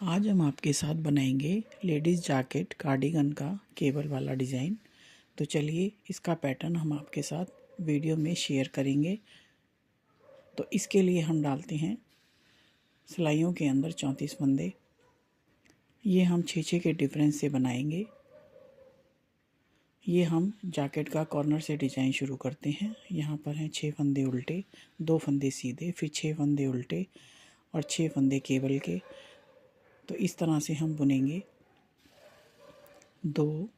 आज हम आपके साथ बनाएंगे लेडीज़ जैकेट कार्डिगन का केबल वाला डिज़ाइन। तो चलिए इसका पैटर्न हम आपके साथ वीडियो में शेयर करेंगे। तो इसके लिए हम डालते हैं सिलाइयों के अंदर 34 फंदे। ये हम 6-6 के डिफरेंस से बनाएंगे। ये हम जैकेट का कॉर्नर से डिज़ाइन शुरू करते हैं। यहाँ पर हैं 6 फंदे उल्टे, 2 फंदे सीधे, फिर 6 फंदे उल्टे और 6 फंदे केबल के। तो इस तरह से हम बुनेंगे 2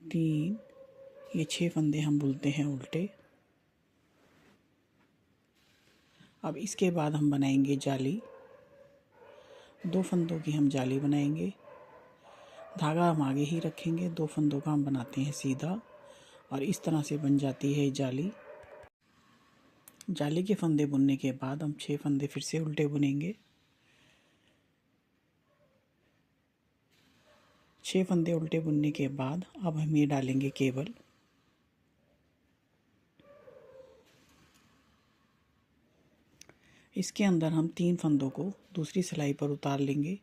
3, ये 6 फंदे हम बुनते हैं उल्टे। अब इसके बाद हम बनाएंगे जाली। 2 फंदों की हम जाली बनाएंगे। धागा हम आगे ही रखेंगे, 2 फंदों का हम बनाते हैं सीधा और इस तरह से बन जाती है जाली। जाली के फंदे बुनने के बाद हम 6 फंदे फिर से उल्टे बुनेंगे। 6 फंदे उल्टे बुनने के बाद अब हम ये डालेंगे केबल। इसके अंदर हम 3 फंदों को दूसरी सिलाई पर उतार लेंगे।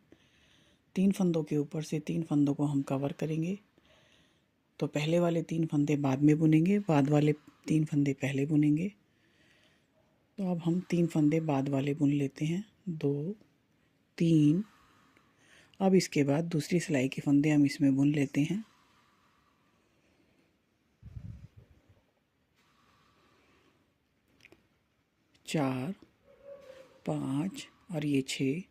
3 फंदों के ऊपर से 3 फंदों को हम कवर करेंगे। तो पहले वाले 3 फंदे बाद में बुनेंगे, बाद वाले 3 फंदे पहले बुनेंगे। तो अब हम 3 फंदे बाद वाले बुन लेते हैं, 2 3। अब इसके बाद दूसरी सिलाई के फंदे हम इसमें बुन लेते हैं। चार, 5 और ये 6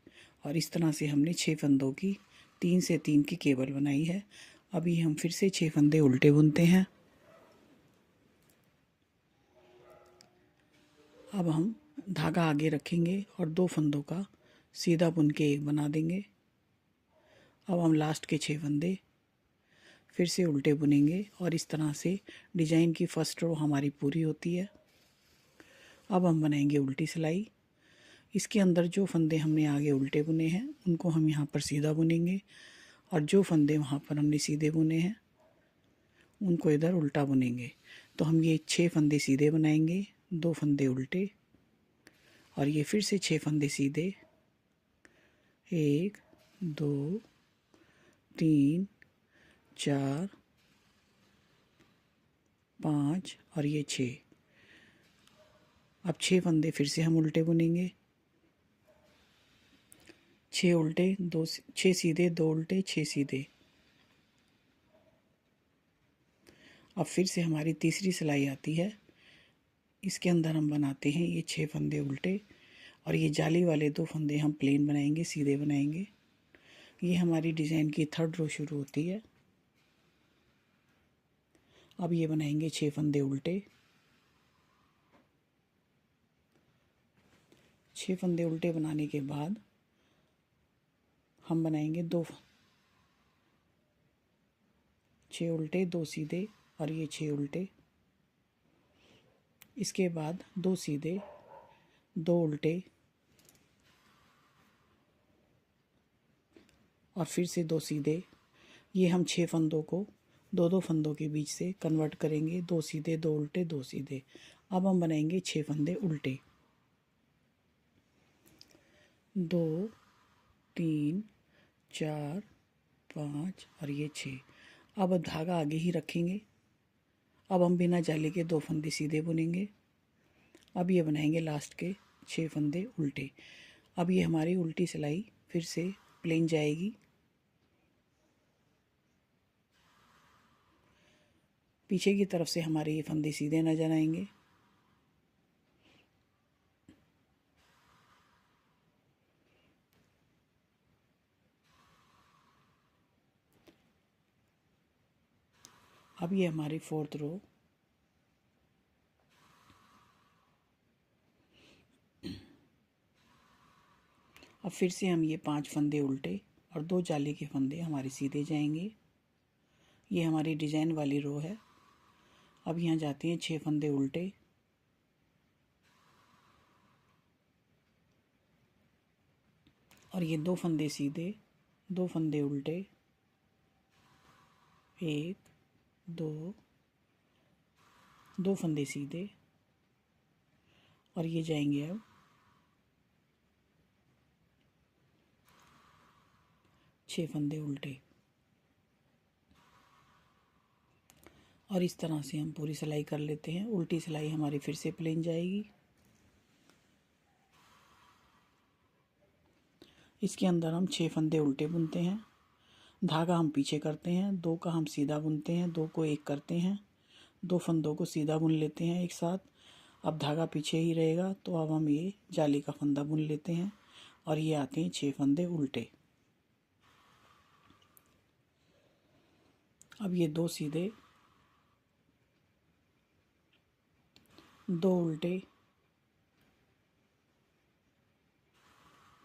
और इस तरह से हमने 6 फंदों की 3 से 3 की केबल बनाई है। अभी हम फिर से 6 फंदे उल्टे बुनते हैं। अब हम धागा आगे रखेंगे और 2 फंदों का सीधा बुन के एक बना देंगे। अब हम लास्ट के 6 फंदे फिर से उल्टे बुनेंगे और इस तरह से डिजाइन की फर्स्ट रो हमारी पूरी होती है। अब हम बनाएंगे उल्टी सिलाई। इसके अंदर जो फंदे हमने आगे उल्टे बुने हैं उनको हम यहाँ पर सीधा बुनेंगे और जो फंदे वहाँ पर हमने सीधे बुने हैं उनको इधर उल्टा बुनेंगे। तो हम ये 6 फंदे सीधे बनाएंगे, 2 फंदे उल्टे और ये फिर से 6 फंदे सीधे, 1 2 3 4 5 और ये 6। अब 6 फंदे फिर से हम उल्टे बुनेंगे। 6 उल्टे, 6 सीधे, 2 उल्टे, 6 सीधे। अब फिर से हमारी तीसरी सिलाई आती है। इसके अंदर हम बनाते हैं ये 6 फंदे उल्टे और ये जाली वाले 2 फंदे हम प्लेन बनाएंगे, सीधे बनाएंगे। ये हमारी डिज़ाइन की थर्ड रो शुरू होती है। अब ये बनाएंगे 6 फंदे उल्टे। 6 फंदे उल्टे बनाने के बाद हम बनाएंगे 6 उल्टे, 2 सीधे और ये 6 उल्टे। इसके बाद 2 सीधे, 2 उल्टे और फिर से 2 सीधे। ये हम 6 फंदों को 2-2 फंदों के बीच से कन्वर्ट करेंगे, 2 सीधे, 2 उल्टे, 2 सीधे। अब हम बनाएंगे 6 फंदे उल्टे, 2 3 4 5 और ये 6। अब धागा आगे ही रखेंगे। अब हम बिना जाली के 2 फंदे सीधे बुनेंगे। अब ये बनाएंगे लास्ट के 6 फंदे उल्टे। अब ये हमारी उल्टी सिलाई फिर से प्लेन जाएगी। पीछे की तरफ से हमारे ये फंदे सीधे नजर आएंगे। अब ये हमारी फोर्थ रो। अब फिर से हम ये 5 फंदे उल्टे और 2 जाली के फंदे हमारे सीधे जाएंगे। ये हमारी डिजाइन वाली रो है। अब यहाँ जाते हैं 6 फंदे उल्टे और ये 2 फंदे सीधे, 2 फंदे उल्टे, 1 2 2 फंदे सीधे और ये जाएंगे अब 6 फंदे उल्टे, और इस तरह से हम पूरी सिलाई कर लेते हैं। उल्टी सिलाई हमारी फिर से प्लेन जाएगी। इसके अंदर हम 6 फंदे उल्टे बुनते हैं, धागा हम पीछे करते हैं, 2 का हम सीधा बुनते हैं, 2 को एक करते हैं, 2 फंदों को सीधा बुन लेते हैं एक साथ। अब धागा पीछे ही रहेगा, तो अब हम ये जाली का फंदा बुन लेते हैं और ये आते हैं 6 फंदे उल्टे। अब ये 2 सीधे, 2 उल्टे,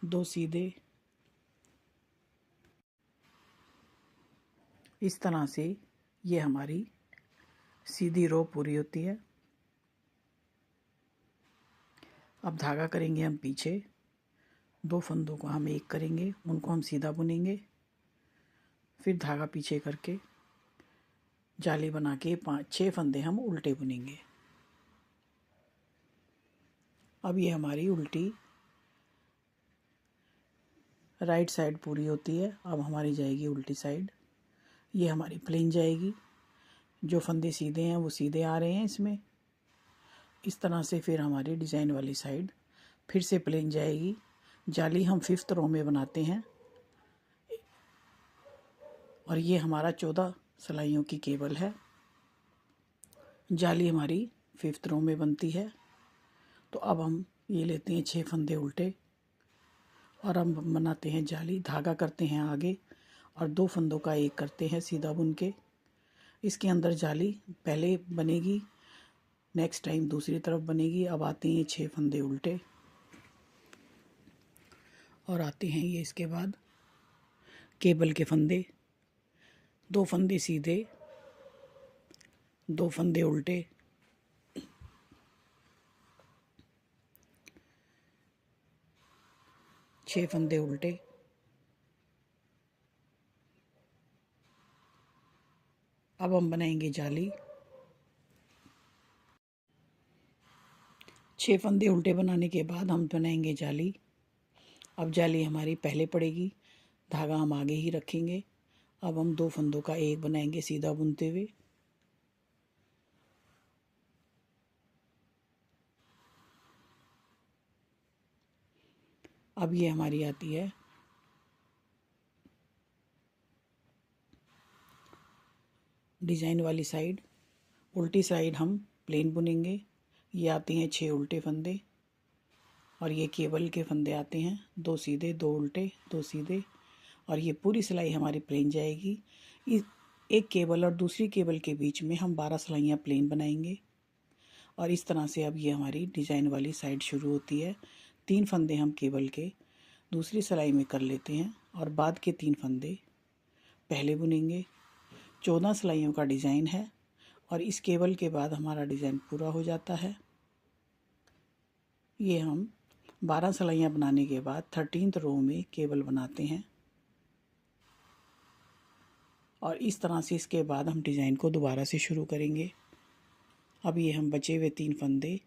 2 सीधे, इस तरह से ये हमारी सीधी रो पूरी होती है। अब धागा करेंगे हम पीछे, 2 फंदों को हम एक करेंगे, उनको हम सीधा बुनेंगे, फिर धागा पीछे करके जाली बना के 6 फंदे हम उल्टे बुनेंगे। अब ये हमारी उल्टी राइट साइड पूरी होती है। अब हमारी जाएगी उल्टी साइड, ये हमारी प्लेन जाएगी। जो फंदे सीधे हैं वो सीधे आ रहे हैं इसमें। इस तरह से फिर हमारी डिज़ाइन वाली साइड फिर से प्लेन जाएगी। जाली हम 5th रो में बनाते हैं और ये हमारा 14 सिलाइयों की केबल है। जाली हमारी 5th रो में बनती है। तो अब हम ये लेते हैं 6 फंदे उल्टे और हम बनाते हैं जाली। धागा करते हैं आगे और 2 फंदों का एक करते हैं सीधा बुन के। इसके अंदर जाली पहले बनेगी, नेक्स्ट टाइम दूसरी तरफ बनेगी। अब आते हैं 6 फंदे उल्टे और आते हैं ये इसके बाद केबल के फंदे, 2 फंदे सीधे, 2 फंदे उल्टे, 6 फंदे उल्टे। अब हम बनाएंगे जाली। 6 फंदे उल्टे बनाने के बाद हम बनाएंगे जाली। अब जाली हमारी पहले पड़ेगी, धागा हम आगे ही रखेंगे। अब हम 2 फंदों का एक बनाएंगे सीधा बुनते हुए। अब ये हमारी आती है डिज़ाइन वाली साइड। उल्टी साइड हम प्लेन बुनेंगे। ये आते हैं 6 उल्टे फंदे और ये केबल के फंदे आते हैं 2 सीधे, 2 उल्टे, 2 सीधे, और ये पूरी सिलाई हमारी प्लेन जाएगी। एक केबल और दूसरी केबल के बीच में हम 12 सिलाइयाँ प्लेन बनाएंगे और इस तरह से अब ये हमारी डिज़ाइन वाली साइड शुरू होती है। 3 फंदे हम केबल के दूसरी सिलाई में कर लेते हैं और बाद के 3 फंदे पहले बुनेंगे। 14 सिलाइयों का डिज़ाइन है और इस केबल के बाद हमारा डिज़ाइन पूरा हो जाता है। ये हम 12 सिलाइयाँ बनाने के बाद 13th रो में केबल बनाते हैं और इस तरह से इसके बाद हम डिज़ाइन को दोबारा से शुरू करेंगे। अब ये हम बचे हुए 3 फंदे,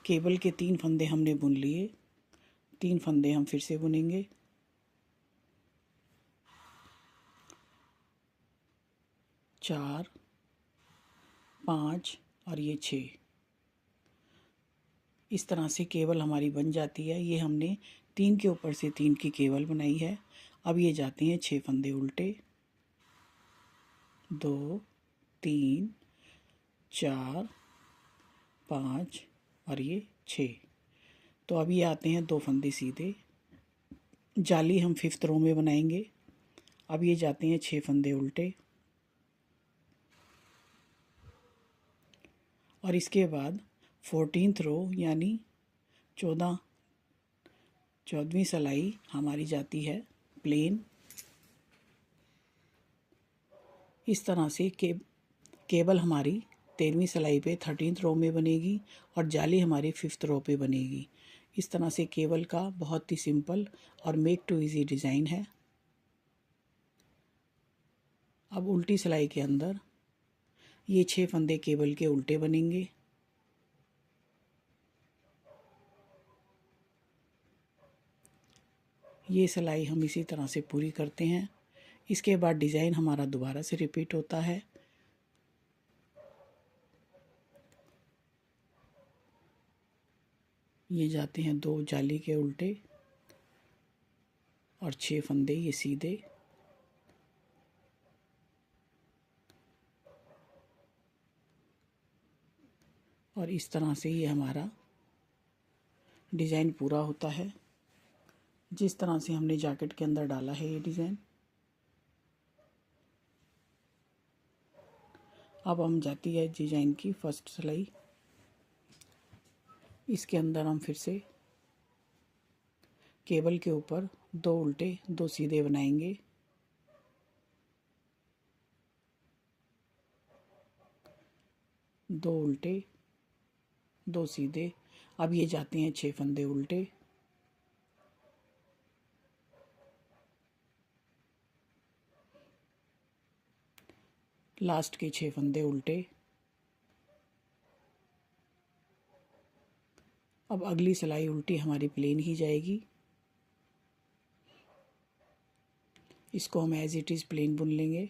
केबल के 3 फंदे हमने बुन लिए, 3 फंदे हम फिर से बुनेंगे। चार, 5 और ये 6, इस तरह से केबल हमारी बन जाती है। ये हमने 3 के ऊपर से 3 की केबल बनाई है। अब ये जाते हैं 6 फंदे उल्टे, 2, 3, 4, 5 और ये 6। तो अब ये आते हैं 2 फंदे सीधे। जाली हम 5th रो में बनाएंगे। अब ये जाते हैं 6 फंदे उल्टे और इसके बाद 14th रो यानी 14वीं सिलाई हमारी जाती है प्लेन। इस तरह से केबल हमारी 13वीं सिलाई पे 13th रो में बनेगी और जाली हमारी 5th रो पे बनेगी। इस तरह से केबल का बहुत ही सिंपल और मेक टू इजी डिज़ाइन है। अब उल्टी सिलाई के अंदर ये 6 फंदे केबल के उल्टे बनेंगे। ये सिलाई हम इसी तरह से पूरी करते हैं। इसके बाद डिज़ाइन हमारा दोबारा से रिपीट होता है। ये जाते हैं 2 जाली के उल्टे और 6 फंदे ये सीधे। और इस तरह से ये हमारा डिज़ाइन पूरा होता है। जिस तरह से हमने जैकेट के अंदर डाला है ये डिज़ाइन। अब हम जाती है डिज़ाइन की फर्स्ट सिलाई। इसके अंदर हम फिर से केबल के ऊपर 2 उल्टे 2 सीधे बनाएंगे। दो उल्टे 2 सीधे। अब ये जाते हैं 6 फंदे उल्टे। लास्ट के 6 फंदे उल्टे। अब अगली सिलाई उल्टी हमारी प्लेन ही जाएगी। इसको हम एज इट इज़ प्लेन बुन लेंगे।